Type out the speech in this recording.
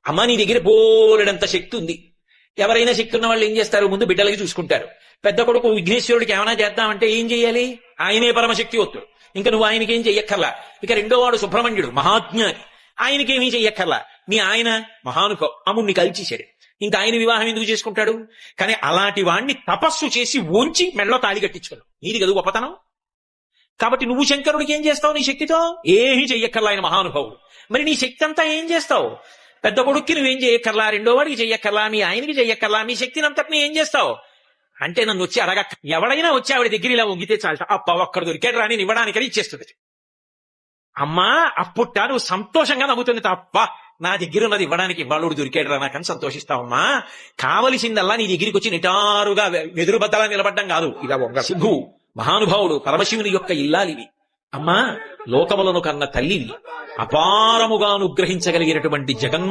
అమ్మ నీ దగ్గర బోలెడంత శక్తి ఉంది. ఎవరైనా శక్తి ఉన్న వాళ్ళు ఏం చేస్తారు, ముందు బిడ్డలకి చూసుకుంటారు. పెద్ద కొడుకు విఘ్నేశ్వరుడికి ఏమైనా చేద్దామంటే ఏం చెయ్యాలి, ఆయనే పరమశక్తివంతుడు, ఇంకా నువ్వు ఆయనకేం చెయ్యక్కర్లా. ఇక రెండో వాడు సుబ్రహ్మణ్యుడు మహాజ్ఞాని, ఆయనకేమీ చెయ్యక్కర్లా. మీ ఆయన మహానుభావు, అమ్ముడిని కలిచేశాడు, ఇంకా ఆయన వివాహం ఎందుకు చేసుకుంటాడు. కానీ అలాంటి వాణ్ణి తపస్సు చేసి ఓంచి మెళ్ళో తాళి కట్టించుకున్నావు, నీది కదా గొప్పతనం. కాబట్టి నువ్వు శంకరుడికి ఏం చేస్తావు నీ శక్తితో, ఏమీ చెయ్యక్కర్లా, ఆయన మహానుభావుడు. మరి నీ శక్తి అంతా ఏం చేస్తావు, పెద్ద కొడుక్కి నువ్వేం చెయ్యక్కర్లా, రెండో వాడికి చెయ్యక్కర్లా, మీ ఆయనకి చెయ్యక్కర్లా, మీ శక్తిని అంతటిని ఏం చేస్తావు అంటే నన్ను వచ్చి అడగక్క. ఎవడైనా వచ్చి ఆవిడ దగ్గర ఇలా వంగితే చాలట, అప్ప ఒక్కడ దొరికాడు రాని ఇవ్వడానికని ఇచ్చేస్తుంది. అమ్మా అప్పుట నువ్వు సంతోషంగా నవ్వుతుంది తప్ప, నా దగ్గర ఉన్నది ఇవ్వడానికి ఇవాళుడు దొరికాడు రా నాకని సంతోషిస్తావమ్మా. కావలసిందల్లా నీ దగ్గరికి వచ్చి నిటారుగా వెదురు బద్దలా నిలబడ్డం కాదు. ఇలా వంగ సిద్ధు మహానుభావుడు పరమశివుని యొక్క ఇల్లాలివి. అమ్మా లోకములను కన్న తల్లివి, అపారముగా అనుగ్రహించగలిగినటువంటి జగన్మ